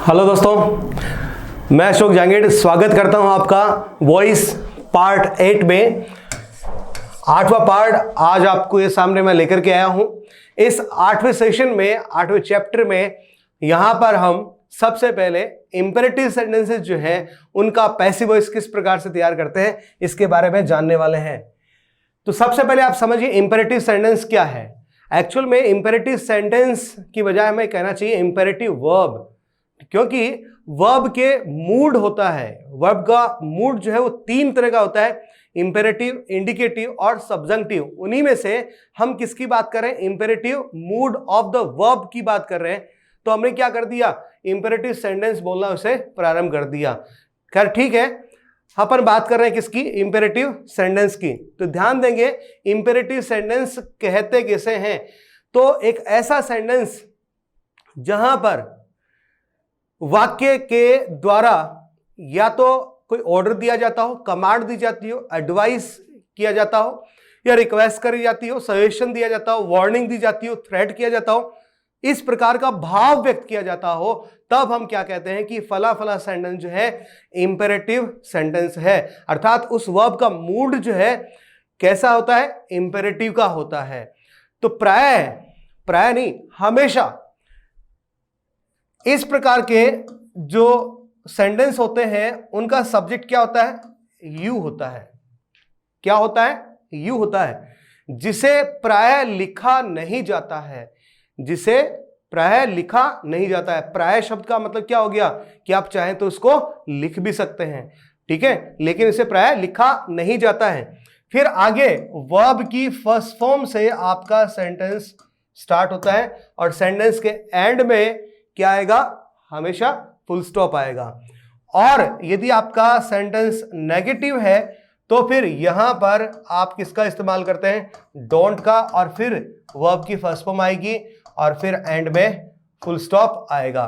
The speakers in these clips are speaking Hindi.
हेलो दोस्तों, मैं अशोक जहांगीर स्वागत करता हूं आपका वॉइस पार्ट 8 में। 8वां पार्ट आज आपको ये सामने मैं लेकर के आया हूं। इस 8वें सेशन में 8वें चैप्टर में यहां पर हम सबसे पहले इंपेरेटिव सेंटेंसेस जो हैं उनका पैसिव वॉइस किस प्रकार से तैयार करते हैं इसके बारे में जानने वाले हैं। तो सबसे पहले आप समझिए इंपेरेटिव सेंटेंस क्या है। एक्चुअल में इंपेरेटिव सेंटेंस की बजाय हमें कहना चाहिए इंपेरेटिव वर्ब, क्योंकि वर्ब के मूड होता है। वर्ब का मूड जो है वो 3 तरह का होता है, इंपेरेटिव, इंडिकेटिव और सब्जंक्टिव। उन्हीं में से हम किसकी बात कर रहे हैं? Imperative mood off the verb की बात कर रहे हैं। तो हमने क्या कर दिया? इंपेरेटिव सेंटेंस बोलना उसे प्रारंभ कर दिया। खैर ठीक है, अपन बात कर रहे हैं किसकी? इंपेरेटिव सेंटेंस की। तो ध्यान देंगे इंपेरेटिव सेंटेंस कहते किसे हैं? तो एक ऐसा सेंटेंस जहां पर वाक्य के द्वारा या तो कोई ऑर्डर दिया जाता हो, कमांड दी जाती हो, एडवाइस किया जाता हो, या रिक्वेस्ट करी जाती हो, सजेशन दिया जाता हो, वार्निंग दी जाती हो, थ्रेट किया जाता हो, इस प्रकार का भाव व्यक्त किया जाता हो, तब हम क्या कहते हैं कि फला फला सेंटेंस जो है इंपेरेटिव सेंटेंस है। अर्थात उस वर्ब का मूड जो है कैसा होता है? इंपेरेटिव का होता है। तो प्राय नहीं, हमेशा इस प्रकार के जो सेंटेंस होते हैं उनका सब्जेक्ट क्या होता है? यू होता है। क्या होता है? यू होता है, जिसे प्राय लिखा नहीं जाता है। जिसे प्राय लिखा नहीं जाता है। प्राय शब्द का मतलब क्या हो गया कि आप चाहें तो उसको लिख भी सकते हैं, ठीक है, लेकिन इसे प्राय लिखा नहीं जाता है। फिर आगे वर्ब की फर्स्ट फॉर्म से आपका सेंटेंस स्टार्ट होता है और सेंटेंस के एंड में क्या आएगा? हमेशा फुल स्टॉप आएगा। और यदि आपका सेंटेंस नेगेटिव है तो फिर यहां पर आप किसका इस्तेमाल करते हैं? डोंट का, और फिर वर्ब की फर्स्ट फॉर्म आएगी और फिर एंड में फुल स्टॉप आएगा।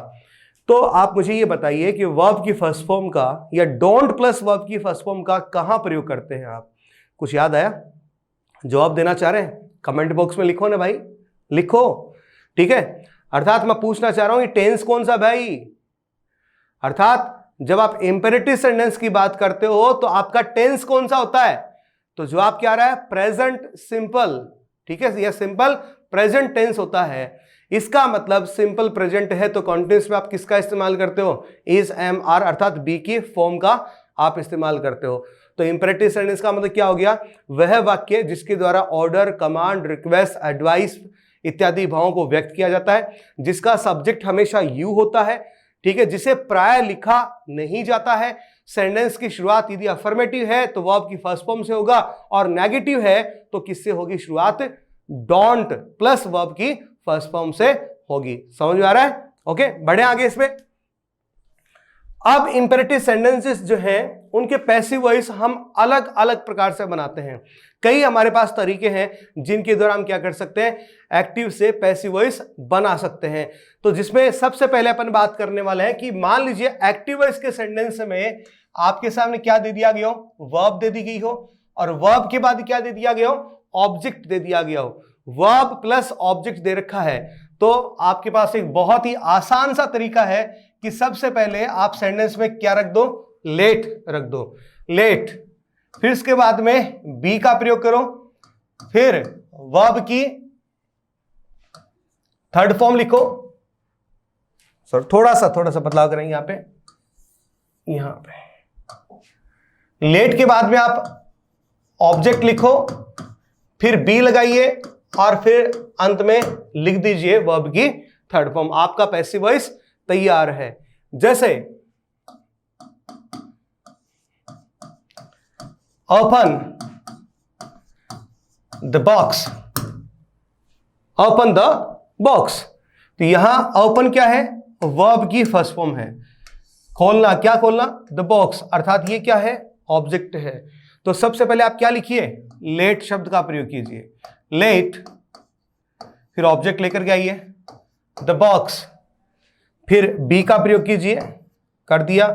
तो आप मुझे ये बताइए कि वर्ब की फर्स्ट फॉर्म का या डोंट प्लस वर्ब की फर्स्ट फॉर्म का कहां प्रयोग करते हैं आप? कुछ याद आया? जवाब देना चाह रहे हैं? कमेंट बॉक्स में लिखो ना भाई, लिखो, ठीक है। अर्थात मैं पूछना चाह रहा हूं कि टेंस कौन सा भाई? अर्थात जब आप इंपेरेटिव सेंटेंस की बात करते हो तो आपका टेंस कौन सा होता है? तो जवाब क्या आ रहा है? प्रेजेंट सिंपल, ठीक है, यह सिंपल प्रेजेंट टेंस होता है। इसका मतलब सिंपल प्रेजेंट है तो कॉन्टिन्यूअस में आप किसका इस्तेमाल करते हो? इज, एम, आर, अर्थात बी की फॉर्म का आप इस्तेमाल करते हो। तो इंपेरेटिव सेंटेंस का मतलब क्या हो गया? वह वाक्य जिसके द्वारा ऑर्डर, कमांड, रिक्वेस्ट, एडवाइस इत्यादि भावों को व्यक्त किया जाता है, जिसका सब्जेक्ट हमेशा यू होता है, ठीक है, जिसे प्राय लिखा नहीं जाता है। सेंटेंस की शुरुआत यदि अफर्मेटिव है तो वर्ब की फर्स्ट फॉर्म से होगा, और नेगेटिव है तो किससे होगी शुरुआत? डोंट प्लस वर्ब की फर्स्ट फॉर्म से होगी। समझ में आ रहा है? ओके, बढ़े आगे इसमें। अब इंपेरेटिव सेंटेंसेस जो हैं उनके पैसिव वॉइस हम अलग अलग प्रकार से बनाते हैं। कई हमारे पास तरीके हैं जिनके द्वारा हम क्या कर सकते हैं? एक्टिव से पैसिव वॉइस बना सकते हैं। तो जिसमें सबसे पहले अपन बात करने वाले हैं कि मान लीजिए एक्टिव वॉइस के सेंटेंस में आपके सामने क्या दे दिया गया हो? वर्ब दे दी गई हो, और वर्ब के बाद क्या दे दिया गया हो? ऑब्जेक्ट दे दिया गया हो। वर्ब प्लस ऑब्जेक्ट दे रखा है। तो आपके पास एक बहुत ही आसान सा तरीका है कि सबसे पहले आप सेंटेंस में क्या रख दो? लेट रख दो, लेट। फिर इसके बाद में बी का प्रयोग करो, फिर वर्ब की थर्ड फॉर्म लिखो। सर थोड़ा सा बदलाव करेंगे यहां पे लेट के बाद में आप ऑब्जेक्ट लिखो, फिर बी लगाइए और फिर अंत में लिख दीजिए वर्ब की थर्ड फॉर्म। आपका पैसिव वॉइस तैयार है। जैसे open the box, open the box. तो यहां ओपन क्या है? वर्ब की फर्स्ट फॉर्म है। खोलना, क्या खोलना? द बॉक्स, अर्थात ये क्या है? ऑब्जेक्ट है। तो सबसे पहले आप क्या लिखिए? लेट शब्द का प्रयोग कीजिए। लेट, फिर ऑब्जेक्ट लेकर के आइए द बॉक्स, फिर बी का प्रयोग कीजिए, कर दिया।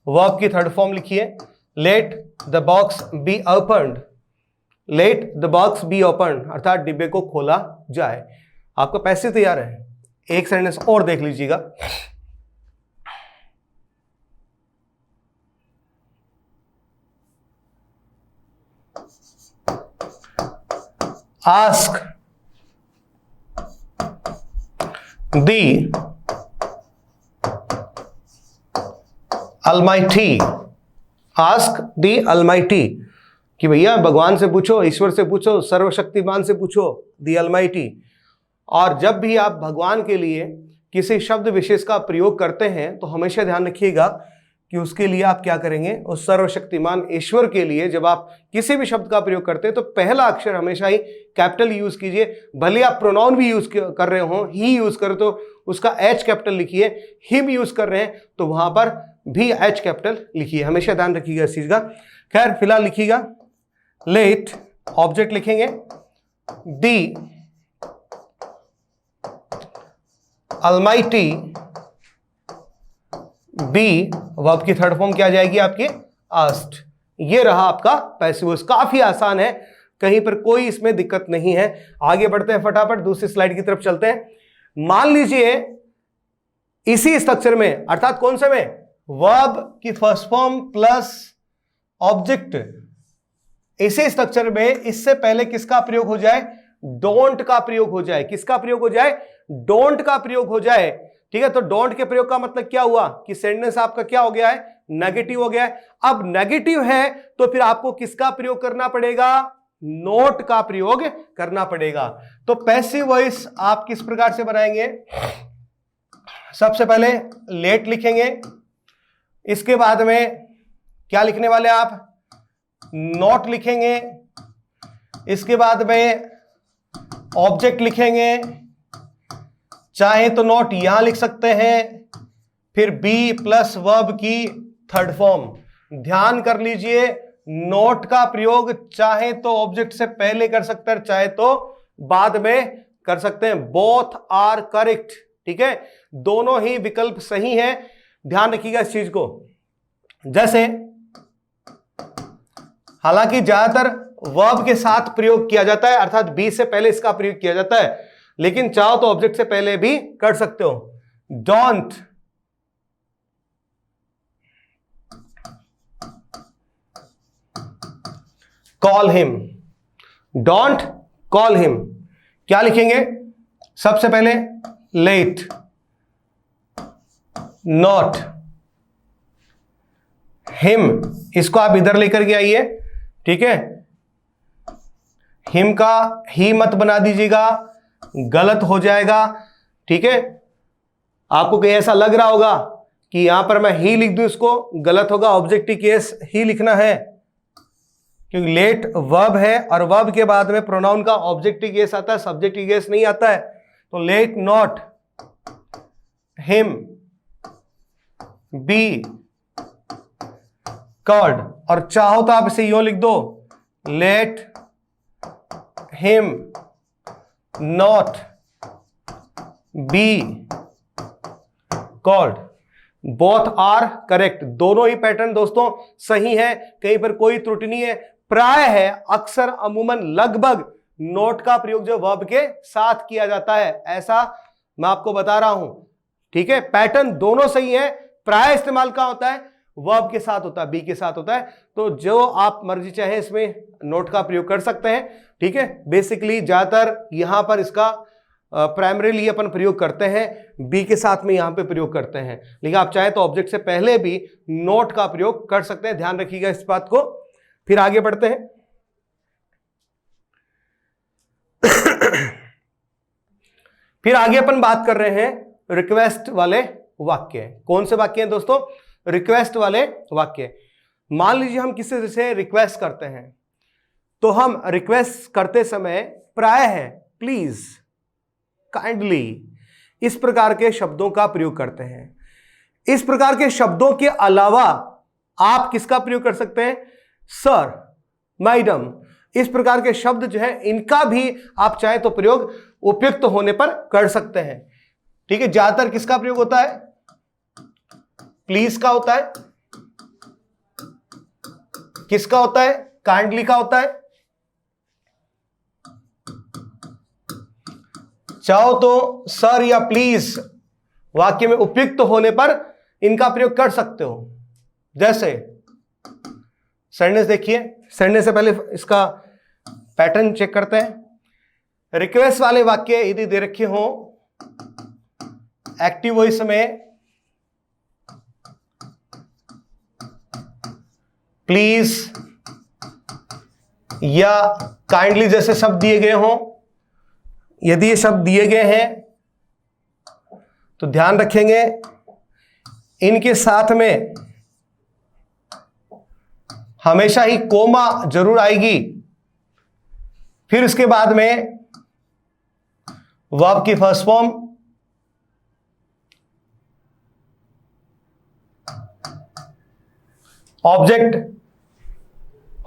वर्ब की थर्ड फॉर्म लिखिए, let the box be opened, let the box be opened, अर्थात डिब्बे को खोला जाए। आपका पैसे तैयार है। एक सेंटेंस और देख लीजिएगा। Ask the Almighty, ask the Almighty, कि भैया भगवान से पूछो, ईश्वर से पूछो, सर्वशक्तिमान से पूछो, दी अलमाइटी। और जब भी आप भगवान के लिए किसी शब्द विशेष का प्रयोग करते हैं तो हमेशा ध्यान रखिएगा कि उसके लिए आप क्या करेंगे, उस सर्वशक्तिमान ईश्वर के लिए जब आप किसी भी शब्द का प्रयोग करते हैं तो पहला अक्षर हमेशा ही कैपिटल यूज कीजिए। भले आप प्रोनाउन भी यूज कर रहे हो, ही यूज करो तो उसका एच कैपिटल लिखिए, हिम यूज कर रहे हैं तो वहां पर भी एच कैपिटल लिखिए, हमेशा ध्यान रखिएगा इस चीज का। खैर फिलहाल लिखिएगा लेट, ऑब्जेक्ट लिखेंगे दी अलमाइटी, बी वर्ब की थर्ड फॉर्म क्या जाएगी आपकी, आस्क्ड। ये रहा आपका पैसिव वॉइस, काफी आसान है, कहीं पर कोई इसमें दिक्कत नहीं है। आगे बढ़ते हैं फटाफट, दूसरी स्लाइड की तरफ चलते हैं। मान लीजिए इसी स्ट्रक्चर में, अर्थात कौन से में, वर्ब की फर्स्ट फॉर्म प्लस ऑब्जेक्ट, इसी स्ट्रक्चर में इससे पहले किसका प्रयोग हो जाए, डोंट का प्रयोग हो जाए। किसका प्रयोग हो जाए, डोंट का प्रयोग हो जाए। ठीक है, तो डोंट के प्रयोग का मतलब क्या हुआ कि सेंटेंस आपका क्या हो गया है, नेगेटिव हो गया है। अब नेगेटिव है तो फिर आपको किसका प्रयोग करना पड़ेगा, नोट का प्रयोग करना पड़ेगा। तो पैसिव वॉइस आप किस प्रकार से बनाएंगे, सबसे पहले लेट लिखेंगे, इसके बाद में क्या लिखने वाले आप, नोट लिखेंगे, इसके बाद में ऑब्जेक्ट लिखेंगे, चाहे तो नोट यहां लिख सकते हैं, फिर बी प्लस वर्ब की थर्ड फॉर्म। ध्यान कर लीजिए, नोट का प्रयोग चाहे तो ऑब्जेक्ट से पहले कर सकते हैं, चाहे तो बाद में कर सकते हैं, बोथ आर करेक्ट। ठीक है, दोनों ही विकल्प सही हैं, ध्यान रखिएगा इस चीज को। जैसे हालांकि ज्यादातर वर्ब के साथ प्रयोग किया जाता है, अर्थात बी से पहले इसका प्रयोग किया जाता है, लेकिन चाहो तो ऑब्जेक्ट से पहले भी कर सकते हो। Don't call him, don't call him, क्या लिखेंगे, सबसे पहले लेट, नॉट, हिम, इसको आप इधर लेकर के आइए। ठीक है, हिम का ही मत बना दीजिएगा, गलत हो जाएगा। ठीक है, आपको कहीं ऐसा लग रहा होगा कि यहां पर मैं ही लिख दूं, इसको गलत होगा, ऑब्जेक्टिव केस ही लिखना है, क्योंकि लेट वर्ब है और वर्ब के बाद में प्रोनाउन का ऑब्जेक्टिव केस आता है, सब्जेक्टिव केस नहीं आता है। तो let not him be called, और चाहो तो आप इसे यूं लिख दो, let him not be called. Both are correct, दोनों ही पैटर्न दोस्तों सही है, कहीं पर कोई त्रुटि नहीं है। प्राय है, अक्सर, अमूमन, लगभग नोट का प्रयोग जो वर्ब के साथ किया जाता है, ऐसा मैं आपको बता रहा हूं। ठीक है, पैटर्न दोनों सही है, प्राय इस्तेमाल का होता है, वर्ब के साथ होता है, बी के साथ होता है। तो जो आप मर्जी चाहे इसमें नोट का प्रयोग कर सकते हैं। ठीक है, बेसिकली ज्यादातर यहां पर इसका प्राइमरीली अपन प्रयोग करते हैं, बी के साथ में यहां पे प्रयोग करते हैं, लेकिन आप चाहे तो ऑब्जेक्ट से पहले भी नोट का प्रयोग कर सकते हैं, ध्यान रखिएगा इस बात को। फिर आगे बढ़ते हैं। फिर आगे अपन बात कर रहे हैं रिक्वेस्ट वाले वाक्य। कौन से वाक्य हैं दोस्तों, रिक्वेस्ट वाले वाक्य। मान लीजिए हम किसी से रिक्वेस्ट करते हैं, तो हम रिक्वेस्ट करते समय प्राय है प्लीज, काइंडली, इस प्रकार के शब्दों का प्रयोग करते हैं। इस प्रकार के शब्दों के अलावा आप किसका प्रयोग कर सकते हैं, सर, मैडम, इस प्रकार के शब्द जो है इनका भी आप चाहे तो प्रयोग उपयुक्त होने पर कर सकते हैं। ठीक है, ज्यादातर किसका प्रयोग होता है, प्लीज का होता है, किसका होता है, काइंडली का होता है। चाहो तो सर या प्लीज वाक्य में उपयुक्त होने पर इनका प्रयोग कर सकते हो। जैसे सेंटेंस देखिए, सेंटेंस से पहले इसका पैटर्न चेक करते हैं। रिक्वेस्ट वाले वाक्य यदि दे रखे हो एक्टिव वॉइस में, प्लीज या काइंडली जैसे शब्द दिए गए हों, यदि ये शब्द दिए गए हैं तो ध्यान रखेंगे इनके साथ में हमेशा ही कोमा जरूर आएगी। फिर उसके बाद में वर्ब की फर्स्ट फॉर्म, ऑब्जेक्ट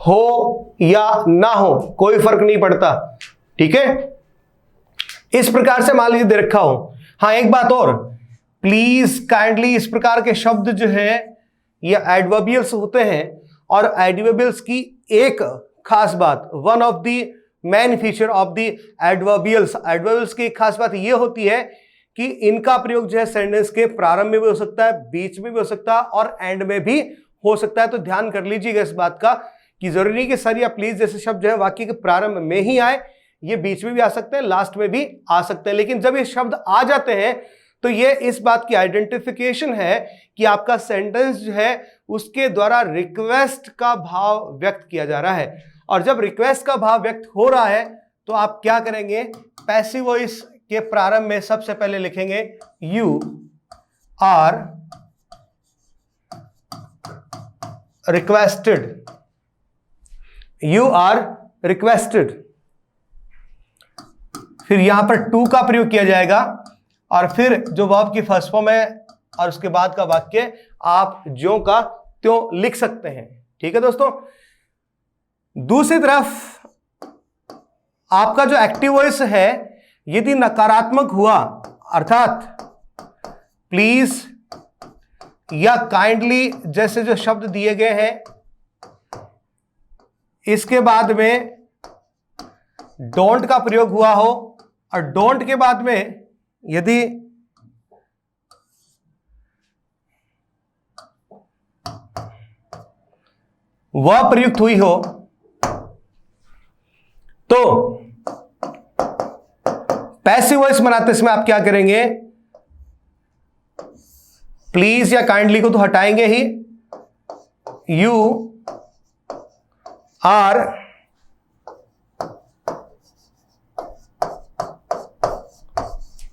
हो या ना हो कोई फर्क नहीं पड़ता, ठीक है। इस प्रकार से मान लीजिए दे रखा हो। हाँ, एक बात और, प्लीज, काइंडली, इस प्रकार के शब्द जो है ये एडवर्बियल्स होते हैं, और एडवर्बियल्स की एक खास बात, one of the main feature of the adverbials, adverbials की एक खास बात ये होती है कि इनका प्रयोग जो है सेंटेंस के प्रारंभ में भी हो सकता है, बीच में भी हो सकता है और एंड में भी हो सकता है। तो ध्यान कर लीजिएगा इस बात का कि जरूरी नहीं कि सर या प्लीज जैसे शब्द जो है वाक्य के प्रारंभ में ही आए, ये बीच में भी आ सकते हैं, लास्ट में भी आ सकते हैं। लेकिन जब ये शब्द आ जाते हैं तो ये इस बात की आइडेंटिफिकेशन है कि आपका सेंटेंस जो है उसके द्वारा रिक्वेस्ट का भाव व्यक्त किया जा रहा है। और जब रिक्वेस्ट का भाव व्यक्त हो रहा है तो आप क्या करेंगे, पैसिव वॉइस के प्रारंभ में सबसे पहले लिखेंगे you are requested, you are requested. फिर यहां पर टू का प्रयोग किया जाएगा और फिर जो वर्ब की फर्स्ट फॉर्म है और उसके बाद का वाक्य आप ज्यों का त्यों लिख सकते हैं, ठीक है दोस्तों। दूसरी तरफ आपका जो एक्टिव वॉइस है यदि नकारात्मक हुआ, अर्थात प्लीज या काइंडली जैसे जो शब्द दिए गए हैं इसके बाद में डोंट का प्रयोग हुआ हो, और डोंट के बाद में यदि वह प्रयुक्त हुई हो तो पैसिव वॉइस बनाते समय आप क्या करेंगे, प्लीज या काइंडली को तो हटाएंगे ही, यू आर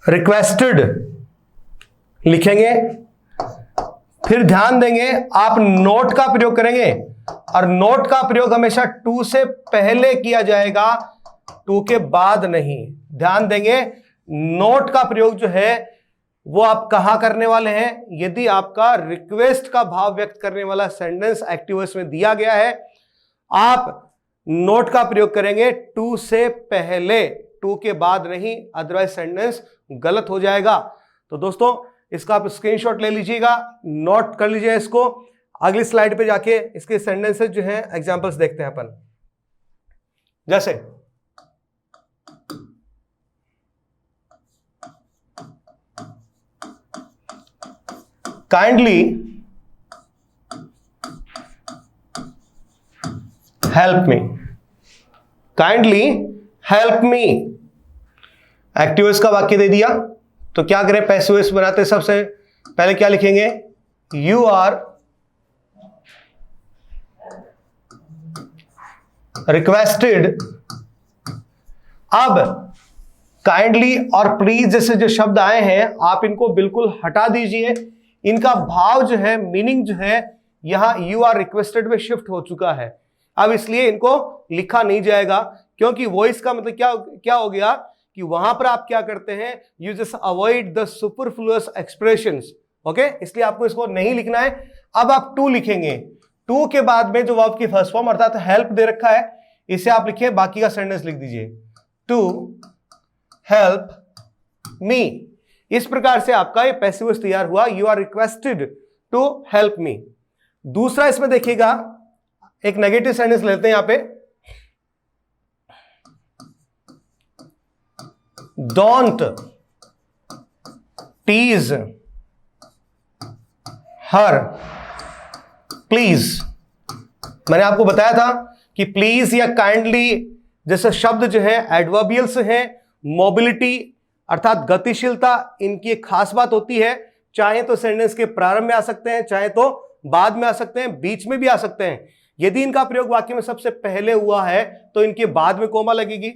रिक्वेस्टेड लिखेंगे। फिर ध्यान देंगे आप नोट का प्रयोग करेंगे, और नोट का प्रयोग हमेशा टू से पहले किया जाएगा, टू के बाद नहीं। ध्यान देंगे नोट का प्रयोग जो है वो आप कहां करने वाले हैं, यदि आपका रिक्वेस्ट का भाव व्यक्त करने वाला सेंटेंस एक्टिव वॉइस में दिया गया है, आप नोट का प्रयोग करेंगे टू से पहले, टू के बाद नहीं, अदरवाइज सेंटेंस गलत हो जाएगा। तो दोस्तों इसका आप स्क्रीनशॉट ले लीजिएगा, नोट कर लीजिए इसको। अगली स्लाइड पे जाके इसके सेंटेंसेस जो हैं एग्जांपल्स देखते हैं अपन। जैसे kindly help me, kindly help me, active voice का वाक्य दे दिया तो क्या करें, पैसिव वॉइस बनाते सबसे पहले क्या लिखेंगे, यू आर रिक्वेस्टेड। अब काइंडली और प्लीज जैसे जो शब्द आए हैं आप इनको बिल्कुल हटा दीजिए, इनका भाव जो है, मीनिंग जो है यहां यू आर रिक्वेस्टेड में शिफ्ट हो चुका है। अब इसलिए इनको लिखा नहीं जाएगा, क्योंकि वॉइस का मतलब क्या हो गया कि वहां पर आप क्या करते हैं, you just avoid the superfluous expressions, okay. इसलिए आपको इसको नहीं लिखना है। अब आप टू लिखेंगे, टू के बाद में जो वर्ब की फर्स्ट फॉर्म अर्थात हेल्प दे रखा है इसे आप लिखिए, बाकी का सेंटेंस लिख दीजिए, टू हेल्प मी। इस प्रकार से आपका ये पैसिव वॉइस तैयार हुआ, you are requested to help me. दूसरा इसमें देखिएगा, एक नेगेटिव सेंटेंस लेते हैं यहां पे, डोंट टीज हर प्लीज। मैंने आपको बताया था कि प्लीज या काइंडली जैसे शब्द जो है एडवर्बियल्स हैं, मोबिलिटी अर्थात गतिशीलता इनकी एक खास बात होती है। चाहे तो सेंटेंस के प्रारंभ में आ सकते हैं, चाहे तो बाद में आ सकते हैं, बीच में भी आ सकते हैं। यदि इनका प्रयोग वाक्य में सबसे पहले हुआ है तो इनके बाद में कोमा लगेगी,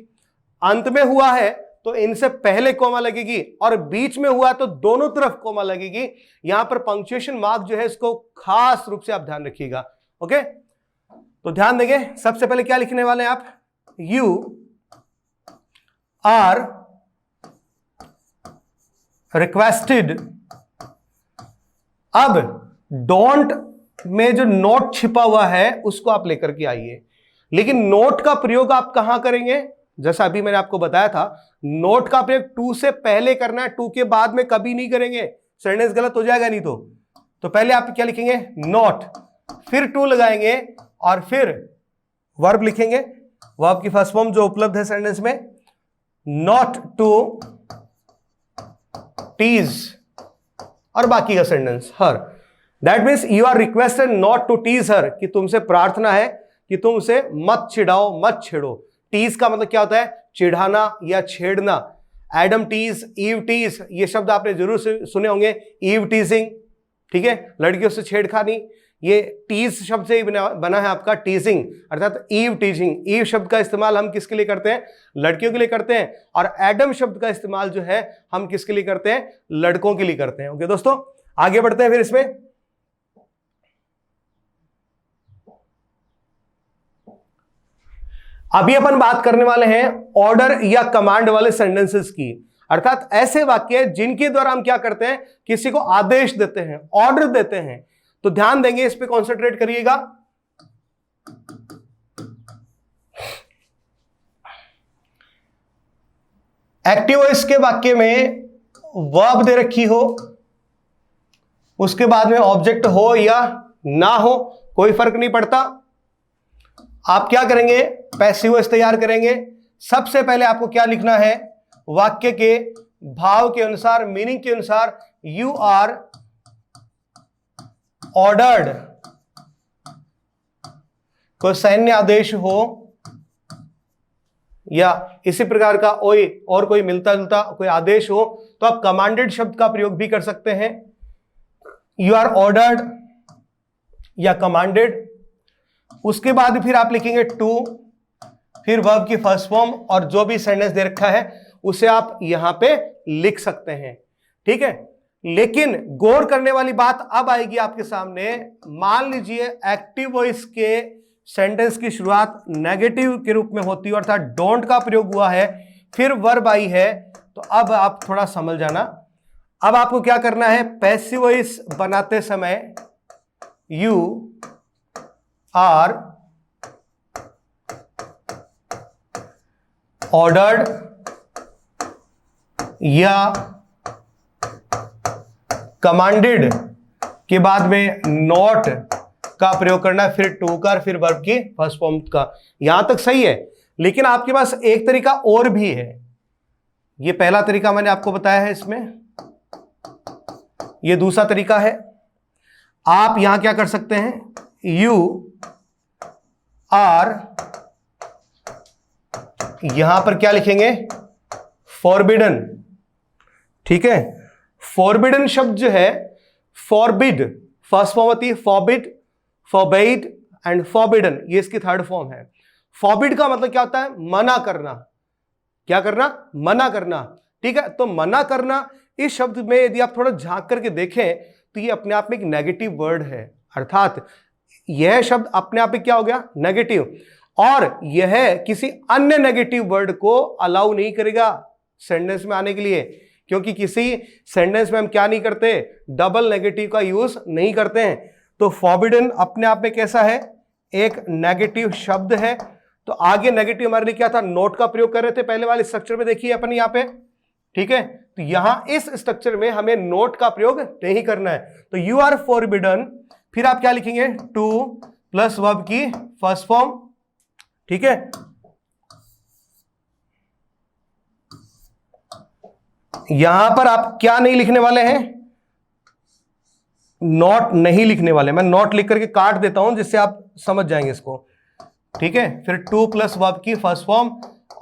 अंत में हुआ है तो इनसे पहले कोमा लगेगी, और बीच में हुआ तो दोनों तरफ कोमा लगेगी। यहां पर पंक्चुएशन मार्क जो है इसको खास रूप से आप ध्यान रखिएगा। ओके, तो ध्यान देंगे। सबसे पहले क्या लिखने वाले हैं आप? You are requested. अब डोंट में जो नोट छिपा हुआ है उसको आप लेकर के आइए, लेकिन नोट का प्रयोग आप कहां करेंगे? जैसा अभी मैंने आपको बताया था, नोट का प्रयोग टू से पहले करना है, टू के बाद में कभी नहीं करेंगे, सेंटेंस गलत हो जाएगा नहीं तो पहले आप क्या लिखेंगे? नोट, फिर टू लगाएंगे और फिर वर्ब लिखेंगे। वर्ब की फर्स्ट फॉर्म जो उपलब्ध है सेंटेंस में, नॉट टू टीज, और बाकी का sentence her. That means you are requested not to tease her, कि तुमसे प्रार्थना है कि तुम उसे मत चिढ़ाओ, मत छेड़ो। टीज का मतलब क्या होता है? चिढ़ाना या छेड़ना। एडम टीज, ईव टीज, ये शब्द आपने जरूर सुने होंगे। ईव टीजिंग, ठीक है, लड़कियों से छेड़खानी, ये टीज शब्द से ही बना है आपका टीजिंग, अर्थात ईव टीजिंग। ईव शब्द का इस्तेमाल हम किसके लिए करते हैं? लड़कियों के लिए करते हैं, और एडम शब्द का इस्तेमाल जो है हम किसके लिए करते हैं? लड़कों के लिए करते हैं। ओके दोस्तों, आगे बढ़ते हैं फिर इसमें। अभी अपन बात करने वाले हैं ऑर्डर या कमांड वाले सेंटेंसेस की, अर्थात ऐसे वाक्य जिनके द्वारा हम क्या करते हैं? किसी को आदेश देते हैं, ऑर्डर देते हैं। तो ध्यान देंगे, इस पे कॉन्सेंट्रेट करिएगा। एक्टिव वॉइस के वाक्य में वर्ब दे रखी हो, उसके बाद में ऑब्जेक्ट हो या ना हो, कोई फर्क नहीं पड़ता। आप क्या करेंगे? पैसिव वॉइस तैयार करेंगे। सबसे पहले आपको क्या लिखना है? वाक्य के भाव के अनुसार, मीनिंग के अनुसार, यू आर ऑर्डर्ड। कोई सैन्य आदेश हो या इसी प्रकार का और कोई मिलता जुलता कोई आदेश हो तो आप कमांडेड शब्द का प्रयोग भी कर सकते हैं। यू आर ऑर्डर्ड या कमांडेड। उसके बाद फिर आप लिखेंगे टू, फिर वर्ब की फर्स्ट फॉर्म, और जो भी सेंटेंस दे रखा है उसे आप यहां पे लिख सकते हैं। ठीक है, लेकिन गौर करने वाली बात अब आएगी आपके सामने। मान लीजिए एक्टिव वॉइस के सेंटेंस की शुरुआत नेगेटिव के रूप में होती है, अर्थात डोंट का प्रयोग हुआ है, फिर वर्ब आई है, तो अब आप थोड़ा समझ जाना। अब आपको क्या करना है? पैसिव वॉइस बनाते समय यू आर ऑर्डर्ड या कमांडेड के बाद में नॉट का प्रयोग करना है, फिर टू का, फिर वर्ब की फर्स्ट फॉर्म का। यहां तक सही है, लेकिन आपके पास एक तरीका और भी है। ये पहला तरीका मैंने आपको बताया है, इसमें ये दूसरा तरीका है। आप यहां क्या कर सकते हैं? यू आर, यहां पर क्या लिखेंगे? फॉरबिडन। ठीक है, फॉरबिडन शब्द जो है, फॉरबिड फर्स्ट फॉर्म होती है, फॉरबिड, फॉरबेड एंड फॉरबिडन, ये इसकी थर्ड फॉर्म है। फॉरबिड का मतलब क्या होता है? मना करना। क्या करना? मना करना। ठीक है, तो मना करना इस शब्द में यदि आप थोड़ा झांक करके देखें तो ये अपने आप में एक नेगेटिव वर्ड है, अर्थात यह शब्द अपने आप में क्या हो गया? नेगेटिव, और यह किसी अन्य नेगेटिव वर्ड को अलाउ नहीं करेगा सेंटेंस में आने के लिए, क्योंकि किसी सेंटेंस में हम क्या नहीं करते? डबल नेगेटिव का यूज नहीं करते हैं। तो फॉरबिडन अपने आप में कैसा है? एक नेगेटिव शब्द है। तो आगे नेगेटिव हमारे लिए क्या था? नोट का प्रयोग कर रहे थे पहले वाले स्ट्रक्चर में, देखिए अपन यहां पे। ठीक है, तो यहां इस स्ट्रक्चर में हमें नोट का प्रयोग नहीं करना है। तो यू आर फॉरबिडन, फिर आप क्या लिखेंगे? टू प्लस वर्ब की फर्स्ट फॉर्म। ठीक है, यहां पर आप क्या नहीं लिखने वाले हैं? नॉट नहीं लिखने वाले। मैं नॉट लिख करके काट देता हूं जिससे आप समझ जाएंगे इसको। ठीक है, फिर टू प्लस वर्ब की फर्स्ट फॉर्म,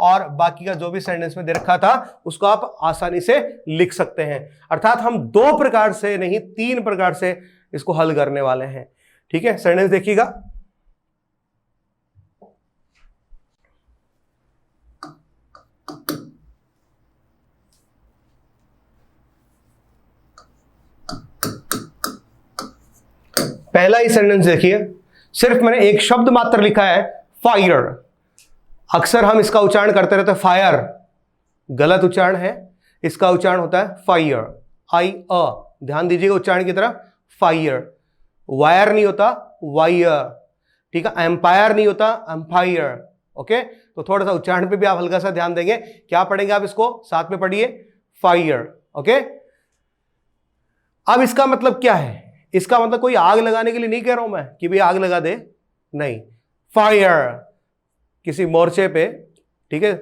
और बाकी का जो भी सेंटेंस में दे रखा था उसको आप आसानी से लिख सकते हैं। अर्थात हम 2 प्रकार से नहीं 3 प्रकार से इसको हल करने वाले हैं। ठीक है, सेंटेंस देखिएगा। पहला ही सेंटेंस देखिए, सिर्फ मैंने एक शब्द मात्र लिखा है फायर। अक्सर हम इसका उच्चारण करते रहते हैं फायर, गलत उच्चारण है। इसका उच्चारण होता है फायर, आई अ, ध्यान दीजिएगा उच्चारण की तरफ। फायर, वायर नहीं होता वायर, ठीक है। एम्पायर नहीं होता एम्पायर। ओके, तो थोड़ा सा उच्चारण पे भी आप हल्का सा ध्यान देंगे। क्या पढ़ेंगे आप इसको, साथ में पढ़िए, फायर। ओके, अब इसका मतलब क्या है? इसका मतलब कोई आग लगाने के लिए नहीं कह रहा हूं मैं कि भाई आग लगा दे, नहीं। फायर किसी मोर्चे पे, ठीक है,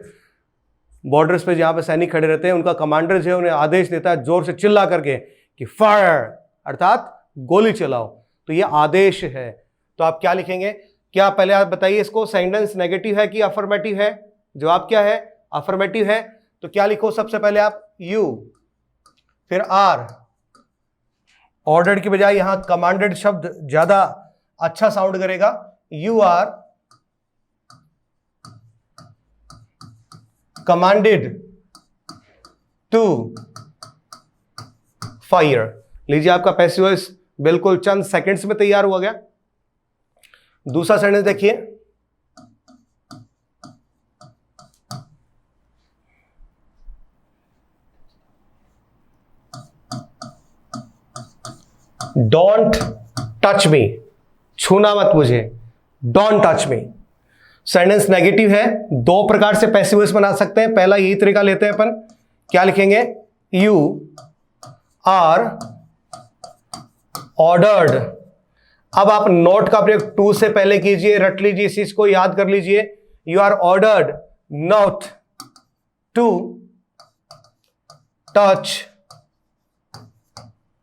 बॉर्डर्स पे जहां पे सैनिक खड़े रहते हैं, उनका कमांडर जो है उन्हें आदेश देता है जोर से चिल्ला करके कि फायर, अर्थात गोली चलाओ। तो ये आदेश है। तो आप क्या लिखेंगे? क्या पहले आप बताइए इसको, सेंटेंस नेगेटिव है कि अफर्मेटिव है? जवाब क्या है? अफर्मेटिव है। तो क्या लिखो सबसे पहले आप? यू, फिर आर। ऑर्डर्ड की बजाय यहां कमांडेड शब्द ज्यादा अच्छा साउंड करेगा। You are commanded to fire. लीजिए, आपका पैसिव वॉइस बिल्कुल चंद सेकंड्स में तैयार हुआ गया। दूसरा सेंटेंस देखिए, डोंट टच मी, छूना मत मुझे, don't touch me. Sentence negative है। 2 प्रकार से पैसिव वॉइस बना सकते हैं। पहला यही तरीका लेते हैं अपन। क्या लिखेंगे? You are ordered. अब आप नोट का प्रयोग टू से पहले कीजिए, रट लीजिए, इस चीज को याद कर लीजिए। You are ordered not to touch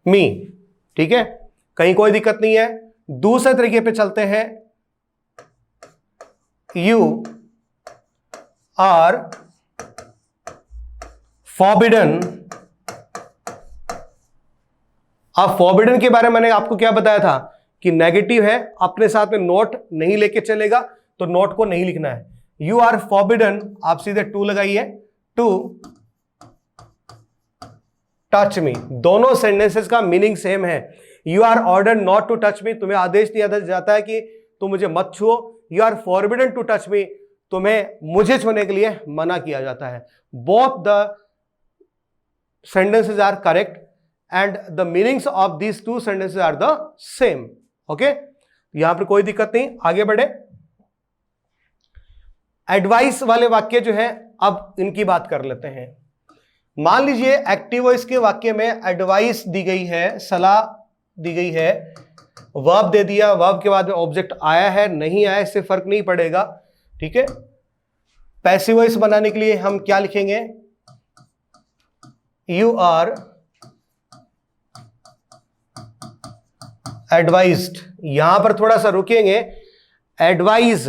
me. ठीक है, कहीं कोई दिक्कत नहीं है। दूसरे तरीके पे चलते हैं। You are forbidden. अब फॉरबिडन के बारे में मैंने आपको क्या बताया था कि नेगेटिव है, अपने साथ में नोट नहीं लेके चलेगा, तो नोट को नहीं लिखना है। यू आर फॉरबिडन, आप सीधे टू लगाइए, टू टच मी। दोनों सेंटेंसेस का मीनिंग सेम है। You are ordered not to touch me, तुम्हें आदेश दिया जाता है कि तुम मुझे मत छुओ। You are forbidden to touch me, तुम्हें मुझे छूने के लिए मना किया जाता है। Both the sentences are correct and the meanings of these two sentences are the same. Okay, यहां पर कोई दिक्कत नहीं। आगे बढ़े। एडवाइस वाले वाक्य जो है, अब इनकी बात कर लेते हैं। मान लीजिए एक्टिव वॉइस के वाक्य में एडवाइस दी गई है, सलाह दी गई है, वर्ब दे दिया, वर्ब के बाद में ऑब्जेक्ट आया है नहीं आया इससे फर्क नहीं पड़ेगा। ठीक है, पैसिव वॉइस बनाने के लिए हम क्या लिखेंगे? You are advised। यहां पर थोड़ा सा रुकेंगे। एडवाइज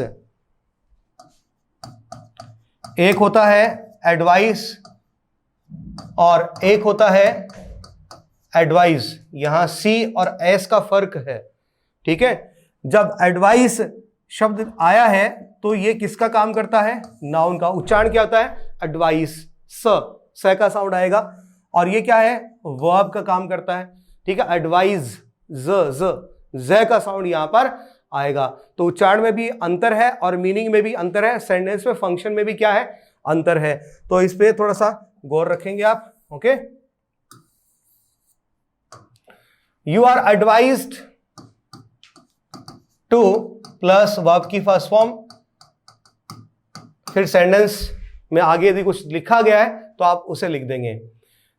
एक होता है एडवाइस और एक होता है एडवाइज। यहां सी और एस का फर्क है। ठीक है, जब एडवाइस शब्द आया है तो ये किसका काम करता है? नाउन का। उच्चारण क्या होता है? एडवाइस, स का साउंड आएगा। और ये क्या है? वर्ब का काम करता है। ठीक है, एडवाइज, ज का साउंड यहां पर आएगा। तो उच्चारण में भी अंतर है और मीनिंग में भी अंतर है, सेंटेंस में फंक्शन में भी क्या है? अंतर है। तो इस पे थोड़ा सा गौर रखेंगे आप। Okay, you are advised to plus verb की फर्स्ट फॉर्म, फिर सेंटेंस में आगे यदि कुछ लिखा गया है तो आप उसे लिख देंगे।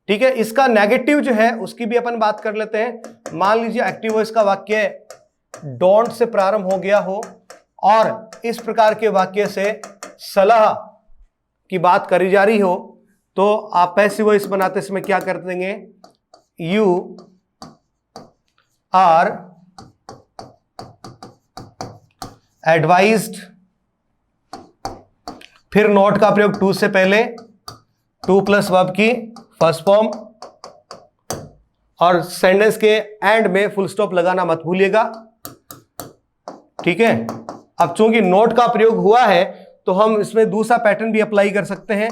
ठीक है, इसका नेगेटिव जो है उसकी भी अपन बात कर लेते हैं। मान लीजिए एक्टिव वॉइस का वाक्य डोंट से प्रारंभ हो गया हो और इस प्रकार के वाक्य से सलाह की बात करी जा रही हो, तो आप पैसिव वॉइस बनाते समय क्या कर देंगे? यू आर एडवाइज्ड, फिर नॉट का प्रयोग टू से पहले, टू प्लस वर्ब की फर्स्ट फॉर्म, और सेंटेंस के एंड में फुल स्टॉप लगाना मत भूलिएगा, ठीक है। अब चूंकि नॉट का प्रयोग हुआ है तो हम इसमें दूसरा पैटर्न भी अप्लाई कर सकते हैं,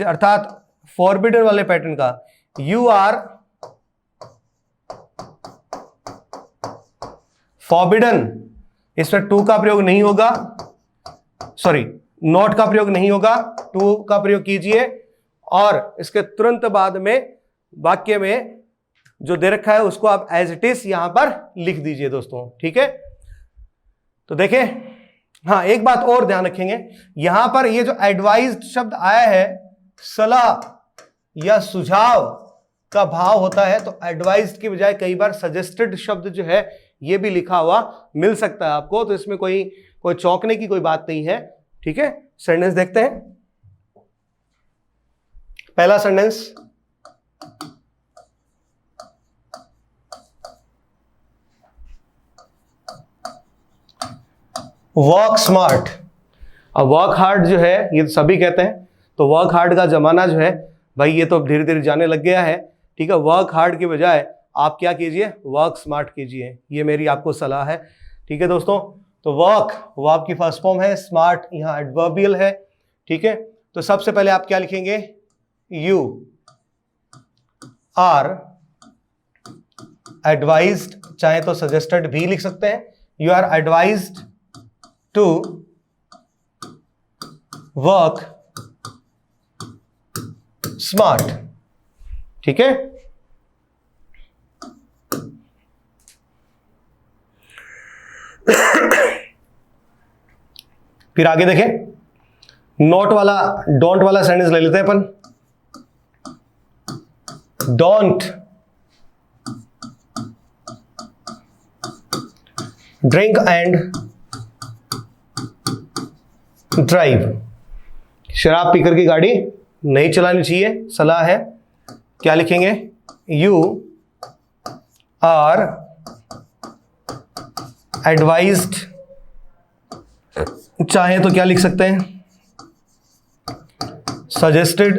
अर्थात फॉरबिडन वाले पैटर्न का। यू आर फॉरबिडन, इसमें टू का प्रयोग नहीं होगा, सॉरी नॉट का प्रयोग नहीं होगा, टू का प्रयोग कीजिए और इसके तुरंत बाद में वाक्य में जो दे रखा है उसको आप एज इट इज यहां पर लिख दीजिए दोस्तों, ठीक है। तो देखें, हाँ एक बात और ध्यान रखेंगे, यहां पर ये जो एडवाइज्ड शब्द आया है, सलाह या सुझाव का भाव होता है, तो एडवाइज्ड की बजाय कई बार सजेस्टेड शब्द जो है ये भी लिखा हुआ मिल सकता है आपको, तो इसमें कोई चौंकने की कोई बात नहीं है, ठीक है। सेंटेंस देखते हैं। पहला सेंटेंस, वर्क स्मार्ट। अब वर्क हार्ड जो है ये तो सभी कहते हैं, तो वर्क हार्ड का जमाना जो है भाई ये तो धीरे धीरे जाने लग गया है, ठीक है। वर्क हार्ड के बजाय आप क्या कीजिए, वर्क स्मार्ट कीजिए, ये मेरी आपको सलाह है, ठीक है दोस्तों। तो वर्क की फर्स्ट फॉर्म है, स्मार्ट यहाँ एडवर्बियल है, ठीक है। तो सबसे पहले आप क्या लिखेंगे, यू आर एडवाइज्ड, चाहे तो सजेस्टेड भी लिख सकते हैं, you are advised to work smart, ठीक है। फिर आगे देखें, नॉट वाला डोंट वाला सेंटेंस ले लेते हैं अपन। डोंट ड्रिंक एंड ड्राइव, शराब पीकर की गाड़ी नहीं चलानी चाहिए, सलाह है। क्या लिखेंगे, यू आर एडवाइज्ड, चाहे तो क्या लिख सकते हैं, सजेस्टेड,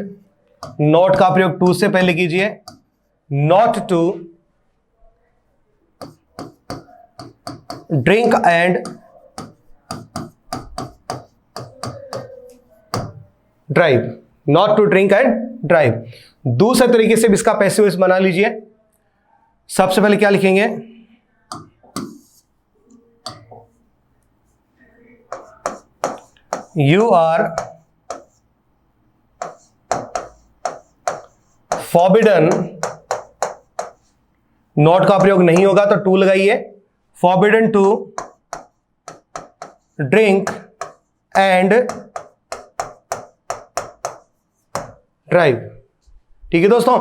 नॉट का प्रयोग टू से पहले कीजिए, not to drink and drive, not to drink and drive. दूसरे तरीके से भी इसका पैसिव वॉइस बना लीजिए। सबसे पहले क्या लिखेंगे, यू आर फॉरबिडन, नॉट का प्रयोग नहीं होगा तो टू लगाइए, forbidden to drink and drive, ठीक है दोस्तों।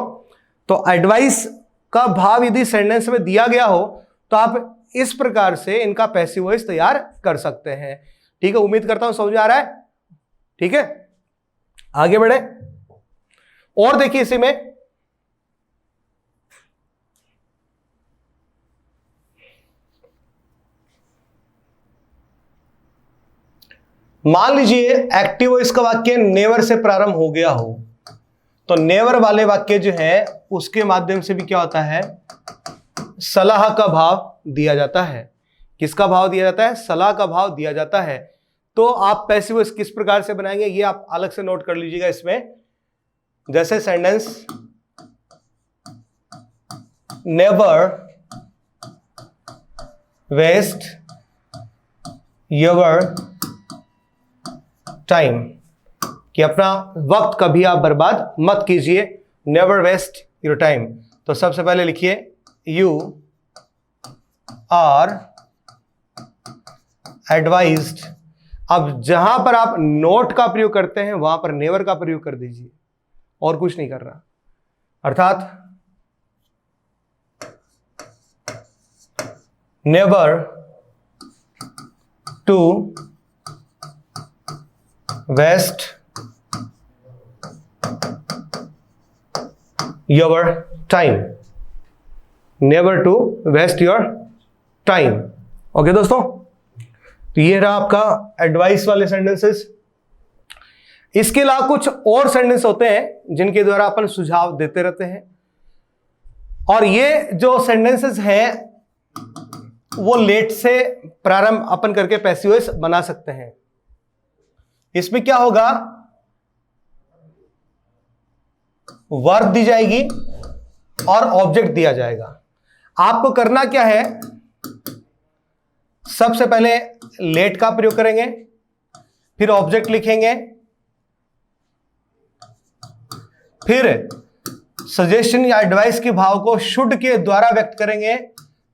तो एडवाइस का भाव यदि सेंटेंस में दिया गया हो तो आप इस प्रकार से इनका पैसिव वॉइस तैयार कर सकते हैं, ठीक है। उम्मीद करता हूं समझ आ रहा है, ठीक है। आगे बढ़े और देखिए, इसी में मान लीजिए एक्टिव वॉइस का वाक्य नेवर से प्रारंभ हो गया हो, तो नेवर वाले वाक्य जो है उसके माध्यम से भी क्या होता है, सलाह का भाव दिया जाता है। किसका भाव दिया जाता है, सलाह का भाव दिया जाता है। तो आप पैसिव वॉइस किस प्रकार से बनाएंगे ये आप अलग से नोट कर लीजिएगा इसमें। जैसे sentence, never waste your time, कि अपना वक्त कभी आप बर्बाद मत कीजिए, नेवर वेस्ट योर टाइम। तो सबसे पहले लिखिए, यू आर एडवाइज्ड। अब जहां पर आप नोट का प्रयोग करते हैं वहां पर नेवर का प्रयोग कर दीजिए, और कुछ नहीं कर रहा, अर्थात never to waste your time, never to waste your time. Okay दोस्तों, तो ये रहा आपका एडवाइस वाले सेंटेंसेस। इसके अलावा कुछ और सेंटेंस होते हैं जिनके द्वारा अपन सुझाव देते रहते हैं, और ये जो सेंटेंसेस हैं वो लेट से प्रारंभ अपन करके पैसिव वॉइस बना सकते हैं। इसमें क्या होगा, वर्ब दी जाएगी और ऑब्जेक्ट दिया जाएगा। आपको करना क्या है, सबसे पहले लेट का प्रयोग करेंगे, फिर ऑब्जेक्ट लिखेंगे, फिर सजेशन या एडवाइस के भाव को शुड के द्वारा व्यक्त करेंगे,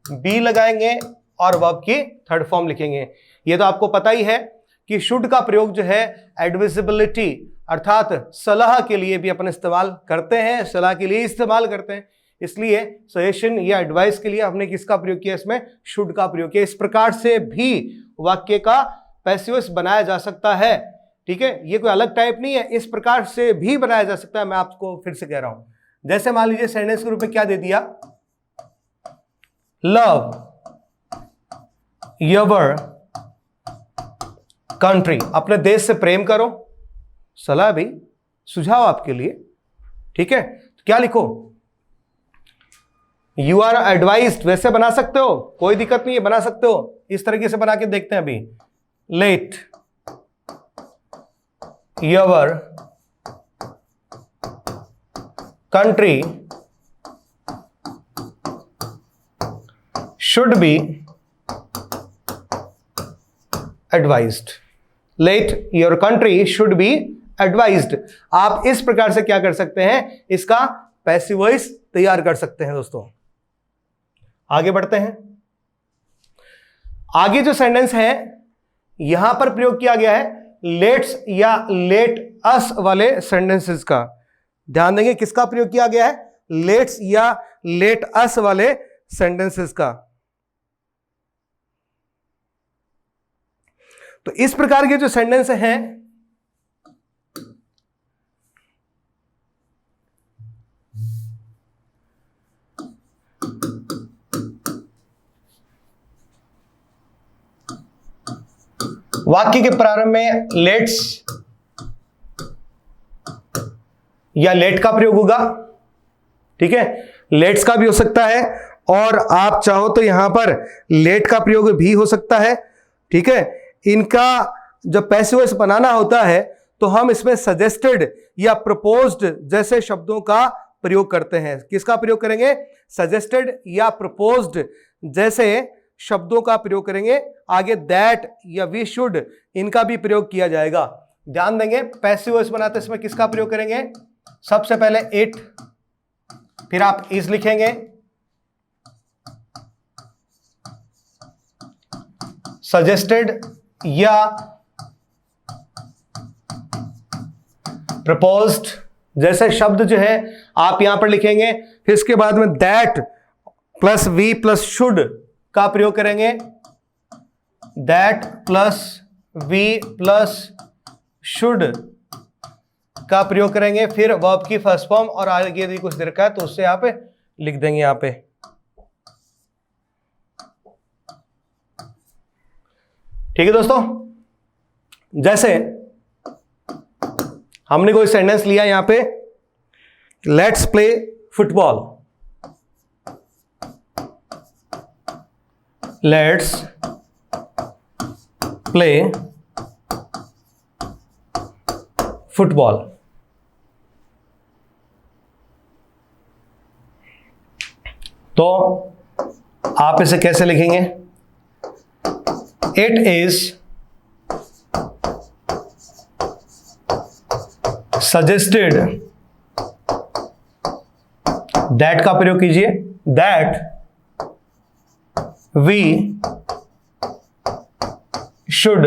बी लगाएंगे और वर्ब की थर्ड फॉर्म लिखेंगे। ये तो आपको पता ही है कि शुड का प्रयोग जो है एडवाइजेबिलिटी अर्थात सलाह के लिए भी अपन इस्तेमाल करते हैं, सलाह के लिए इस्तेमाल करते हैं, इसलिए सजेशन या एडवाइस के लिए हमने किसका प्रयोग किया, इसमें शुड का प्रयोग किया। इस प्रकार से भी वाक्य का पैसिव वॉइस बनाया जा सकता है। ठीक है, ये कोई अलग टाइप नहीं है, इस प्रकार से भी बनाया जा सकता है। मैं आपको फिर से कह रहा हूं, जैसे मान लीजिए सेंटेंस के रूप में क्या दे दिया, लव योर कंट्री, अपने देश से प्रेम करो, सलाह भी, सुझाव आपके लिए। ठीक है, तो क्या लिखो, यू आर एडवाइज्ड, वैसे बना सकते हो, कोई दिक्कत नहीं है, बना सकते हो। इस तरीके से बना के देखते हैं अभी, let your country should be advised, let your country should be advised. आप इस प्रकार से क्या कर सकते हैं, इसका पैसिव वॉइस तैयार कर सकते हैं। दोस्तों आगे बढ़ते हैं। आगे जो सेंटेंस है यहां पर प्रयोग किया गया है लेट्स या लेट अस वाले सेंटेंसेस का। ध्यान देंगे किसका प्रयोग किया गया है, लेट्स या लेट अस वाले सेंटेंसेस का। तो इस प्रकार के जो सेंटेंस हैं वाक्य के प्रारंभ में लेट्स या लेट का प्रयोग होगा। ठीक है, लेट्स का भी हो सकता है और आप चाहो तो यहां पर लेट का प्रयोग भी हो सकता है। ठीक है, इनका जब पैसिव वॉइस बनाना होता है तो हम इसमें सजेस्टेड या प्रपोज्ड जैसे शब्दों का प्रयोग करते हैं। किसका प्रयोग करेंगे, सजेस्टेड या प्रपोज्ड जैसे शब्दों का प्रयोग करेंगे। आगे दैट या वी शुड, इनका भी प्रयोग किया जाएगा। ध्यान देंगे पैसिव वॉइस बनाते इसमें किसका प्रयोग करेंगे, सबसे पहले इट, फिर आप इज लिखेंगे, सजेस्टेड या प्रपोज्ड जैसे शब्द जो है आप यहां पर लिखेंगे। फिर इसके बाद में that plus we plus should का प्रयोग करेंगे, that plus we plus should का प्रयोग करेंगे। फिर वर्ब की फर्स्ट फॉर्म और आगे यदि कुछ दे रखा है तो उससे यहां पे लिख देंगे यहां पे। ठीक है दोस्तों, जैसे हमने कोई सेंटेंस लिया यहां पे, let's play football, let's play football. तो आप इसे कैसे लिखेंगे, इट इज सजेस्टेड, दैट का प्रयोग कीजिए, that we should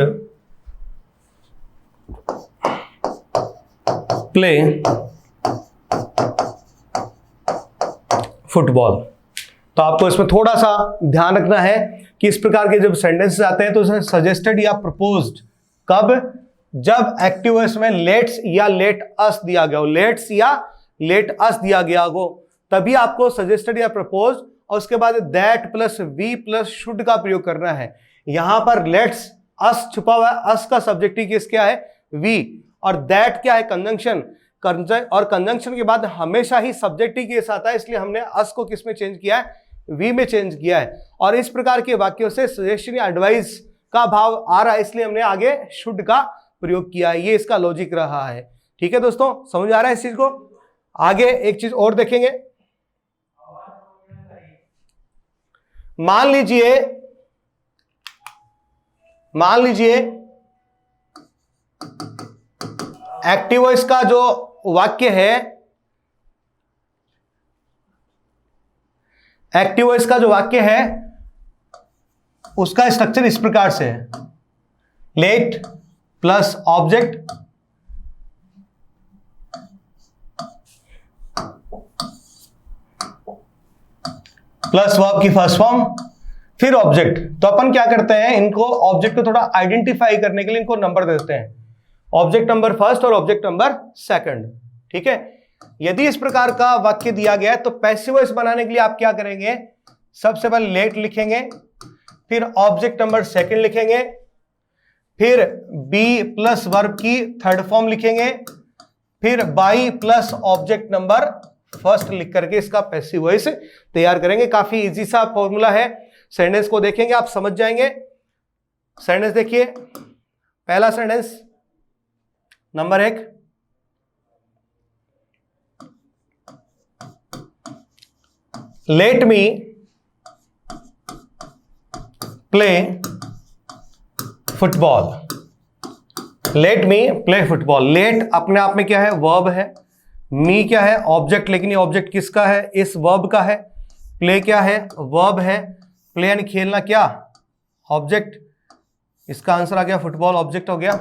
play football. तो आपको इसमें थोड़ा सा ध्यान रखना है कि इस प्रकार के जब सेंटेंसेस आते हैं तो उसमें सजेस्टेड या प्रपोज्ड कब, जब एक्टिव वॉइस में लेट्स या लेट अस दिया गया हो, लेट्स या लेट अस दिया गया हो, तभी आपको सजेस्टेड या प्रपोज और उसके बाद that plus we plus should का प्रयोग करना है। यहां पर लेट्स अस छुपा हुआ है, अस का सब्जेक्टिव केस क्या है, वी, और दैट क्या है, कंजंक्शन। और कंजंक्शन के बाद हमेशा ही सब्जेक्ट ही केस आता है, इसलिए हमने अस को किस में चेंज किया है, वी में चेंज किया है। और इस प्रकार के वाक्यों से सजेशन या एडवाइस का भाव आ रहा है, इसलिए हमने आगे शुड का प्रयोग किया है। ये इसका लॉजिक रहा है। ठीक है दोस्तों, समझ आ रहा है इस चीज को। आगे एक चीज और देखेंगे। मान लीजिए एक्टिव वॉइस का जो वाक्य है, एक्टिव वॉइस का जो वाक्य है उसका स्ट्रक्चर इस प्रकार से है, late plus object plus verb की फर्स्ट फॉर्म फिर ऑब्जेक्ट। तो अपन क्या करते हैं, इनको ऑब्जेक्ट को थोड़ा आइडेंटिफाई करने के लिए इनको नंबर देते हैं, ऑब्जेक्ट नंबर फर्स्ट और ऑब्जेक्ट नंबर सेकंड। ठीक है, यदि इस प्रकार का वाक्य दिया गया है तो पैसिव वॉइस बनाने के लिए आप क्या करेंगे, सबसे पहले लेट लिखेंगे, फिर ऑब्जेक्ट नंबर सेकंड लिखेंगे, फिर बी प्लस वर्ब की थर्ड फॉर्म लिखेंगे, फिर by plus object number first लिख करके इसका पैसिव वॉइस तैयार करेंगे। काफी इजी सा फॉर्मूला है। सेंटेंस को देखेंगे आप समझ जाएंगे। सेंटेंस देखिए, पहला sentence number 1, let me play football. Let me play football. Let अपने आप में क्या है, वर्ब है, मी क्या है, ऑब्जेक्ट, लेकिन ये ऑब्जेक्ट किसका है, इस वर्ब का है। प्ले क्या है, वर्ब है, प्ले यानी खेलना क्या, ऑब्जेक्ट। इसका आंसर आ गया फुटबॉल, ऑब्जेक्ट हो गया।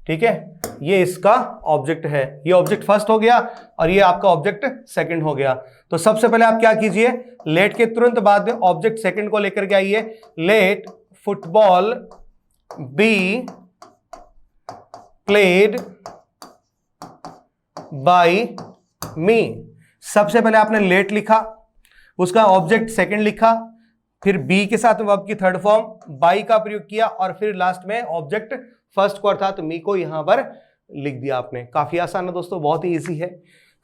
ठीक है, ये इसका ऑब्जेक्ट है, ये ऑब्जेक्ट फर्स्ट हो गया और ये आपका ऑब्जेक्ट सेकंड हो गया। तो सबसे पहले आप क्या कीजिए, लेट के तुरंत बाद में ऑब्जेक्ट सेकंड को लेकर के आइए, let football be played by me. सबसे पहले आपने लेट लिखा, उसका ऑब्जेक्ट सेकंड लिखा, फिर बी के साथ वर्ब की थर्ड फॉर्म बाई का प्रयोग किया और फिर लास्ट में ऑब्जेक्ट फर्स्ट को अर्थात मी को यहां पर लिख दिया आपने। काफी आसान है दोस्तों, बहुत ही इजी है,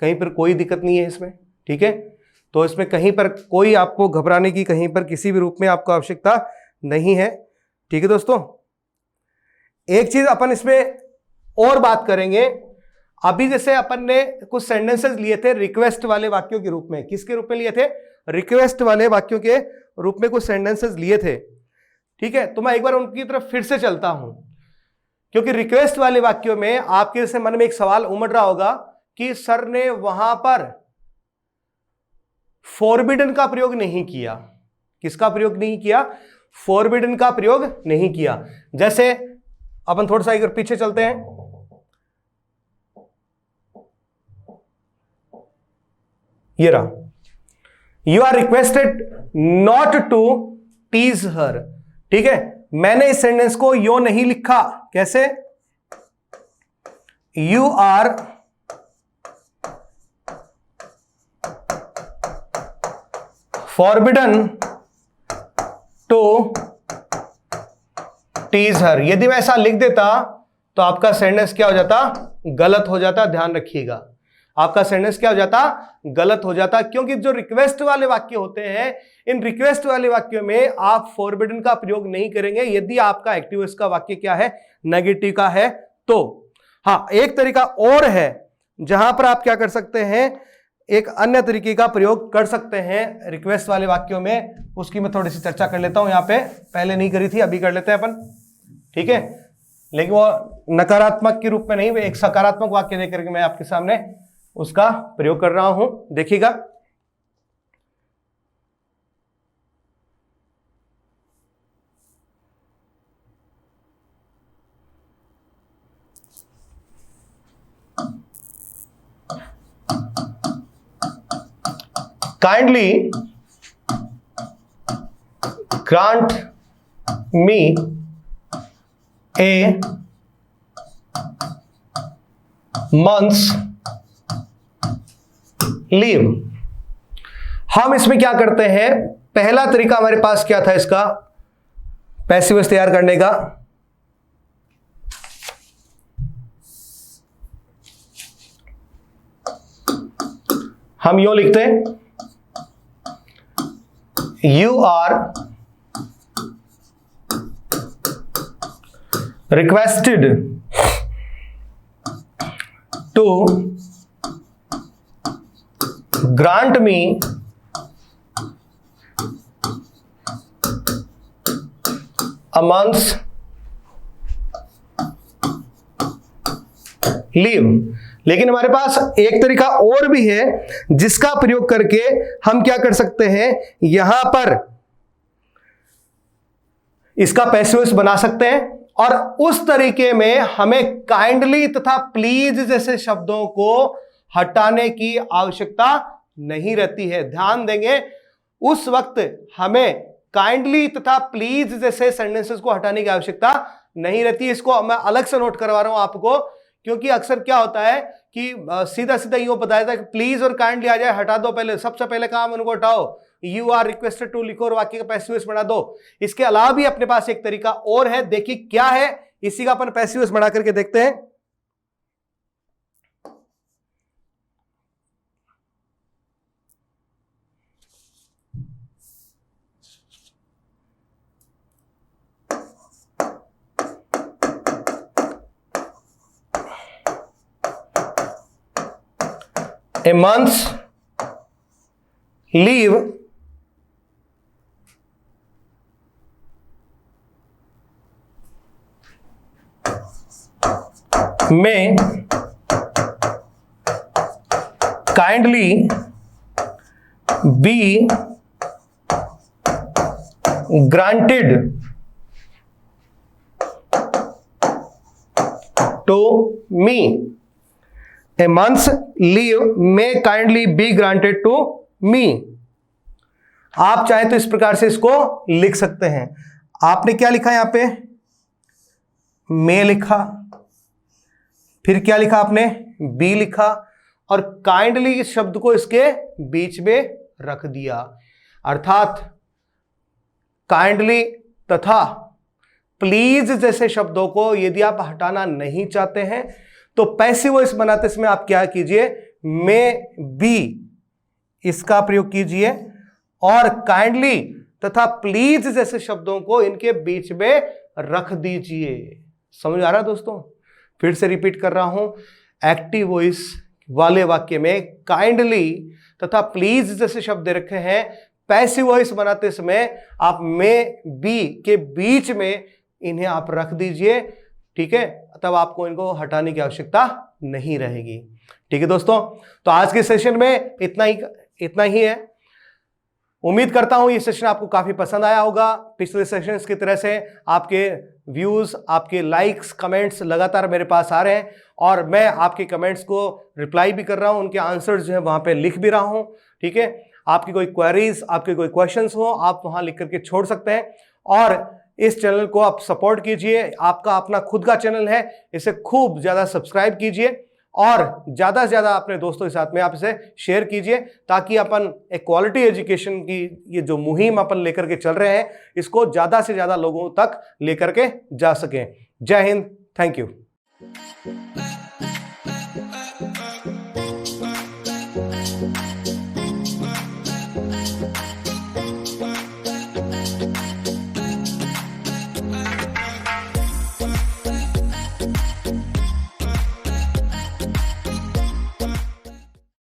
कहीं पर कोई दिक्कत नहीं है इसमें। ठीक है, तो इसमें कहीं पर कोई आपको घबराने की कहीं पर किसी भी रूप में आपको आवश्यकता नहीं है। ठीक है दोस्तों, एक चीज अपन इसमें और बात करेंगे। अभी जैसे अपन ने कुछ सेंटेंसेस लिए थे रिक्वेस्ट वाले वाक्यों के रूप में, किसके रूप में लिए थे, रिक्वेस्ट वाले वाक्यों के रूप में कुछ सेंटेंसेस लिए थे। ठीक है, तो मैं एक बार उनकी तरफ फिर से चलता हूं, क्योंकि रिक्वेस्ट वाले वाक्यों में आपके जैसे मन में एक सवाल उमड़ रहा होगा कि सर ने वहां पर फॉरबिडन का प्रयोग नहीं किया। किसका प्रयोग नहीं किया, फॉरबिडन का प्रयोग नहीं किया। जैसे अपन थोड़ा सा एक पीछे चलते हैं, ये रहा, you are requested not to tease her. ठीक है, मैंने इस सेंटेंस को यो नहीं लिखा, कैसे, you are forbidden to tease her. यदि मैं ऐसा लिख देता तो आपका सेंटेंस क्या हो जाता, गलत हो जाता। ध्यान रखिएगा, आपका सेंटेंस क्या हो जाता, गलत हो जाता, क्योंकि जो रिक्वेस्ट वाले वाक्य होते हैं, इन रिक्वेस्ट वाले वाक्यों में आप फॉरबिडन का प्रयोग नहीं करेंगे यदि आपका एक्टिव वॉइस का वाक्य क्या है, नेगेटिव का है। तो हाँ, एक तरीका और है जहां पर आप क्या कर सकते हैं, एक अन्य तरीके का प्रयोग कर सकते हैं रिक्वेस्ट वाले वाक्यों में। उसकी मैं थोड़ी सी चर्चा कर लेता हूं यहां पे, पहले नहीं करी थी, अभी कर लेते हैं अपन। ठीक है, लेकिन वो नकारात्मक के रूप में नहीं, एक सकारात्मक वाक्य देकर के मैं आपके सामने उसका प्रयोग कर रहा हूं, देखिएगा। काइंडली ग्रांट मी ए मंथ्स लीव। हम इसमें क्या करते हैं, पहला तरीका हमारे पास क्या था इसका पैसिव वॉइस तैयार करने का, हम यूं लिखते हैं, you are requested to grant me a month's leave. लेकिन हमारे पास एक तरीका और भी है जिसका प्रयोग करके हम क्या कर सकते हैं, यहां पर इसका पैसिव बना सकते हैं, और उस तरीके में हमें काइंडली तथा प्लीज जैसे शब्दों को हटाने की आवश्यकता नहीं रहती है। ध्यान देंगे, उस वक्त हमें काइंडली तथा प्लीज जैसे सेंटेंसेस को हटाने की आवश्यकता नहीं रहती। इसको मैं अलग से नोट करवा रहा हूं आपको, क्योंकि अक्सर क्या होता है कि सीधा सीधा यूं बताया था कि प्लीज और काइंडली आ जाए, हटा दो, पहले सबसे पहले काम उनको हटाओ, यू आर रिक्वेस्टेड टू लिखो और वाक्य का पैसिव बना दो। इसके अलावा भी अपने पास एक तरीका और है, देखिए क्या है, इसी का अपन पैसिव बना करके देखते हैं। A month's leave may kindly be granted to me. A month's leave may kindly be granted to me. आप चाहे तो इस प्रकार से इसको लिख सकते हैं। आपने क्या लिखा यहां पे, may लिखा, फिर क्या लिखा आपने, be लिखा, और काइंडली इस शब्द को इसके बीच में रख दिया। अर्थात काइंडली तथा प्लीज जैसे शब्दों को यदि आप हटाना नहीं चाहते हैं तो पैसिव वॉइस बनाते समय आप क्या कीजिए, मे बी इसका प्रयोग कीजिए, और काइंडली तथा प्लीज जैसे शब्दों को इनके बीच में रख दीजिए। समझ आ रहा है दोस्तों? फिर से रिपीट कर रहा हूं, एक्टिव वॉइस वाले वाक्य में काइंडली तथा प्लीज जैसे शब्द रखे हैं, पैसिव वॉइस बनाते समय आप मे बी के बीच में इन्हें आप रख दीजिए, ठीक है, तब आपको इनको हटाने की आवश्यकता नहीं रहेगी। ठीक है दोस्तों, तो आज के सेशन में इतना ही है। उम्मीद करता हूं ये सेशन आपको काफी पसंद आया होगा। पिछले सेशंस की तरह से आपके व्यूज, आपके लाइक्स, कमेंट्स लगातार मेरे पास आ रहे हैं, और मैं आपके कमेंट्स को रिप्लाई भी कर रहा हूं, उनके आंसर्स जो है वहां पे लिख भी रहा हूं। ठीक है, आपकी कोई क्वेरीज, आपके कोई क्वेश्चंस हो, आप वहां लिख करके छोड़ सकते हैं, और इस चैनल को आप सपोर्ट कीजिए। आपका अपना खुद का चैनल है, इसे खूब ज्यादा सब्सक्राइब कीजिए, और ज्यादा से ज्यादा अपने दोस्तों के साथ में आप इसे शेयर कीजिए, ताकि अपन एक क्वालिटी एजुकेशन की ये जो मुहिम अपन लेकर के चल रहे हैं, इसको ज्यादा से ज्यादा लोगों तक लेकर के जा सकें। जय हिंद, थैंक यू।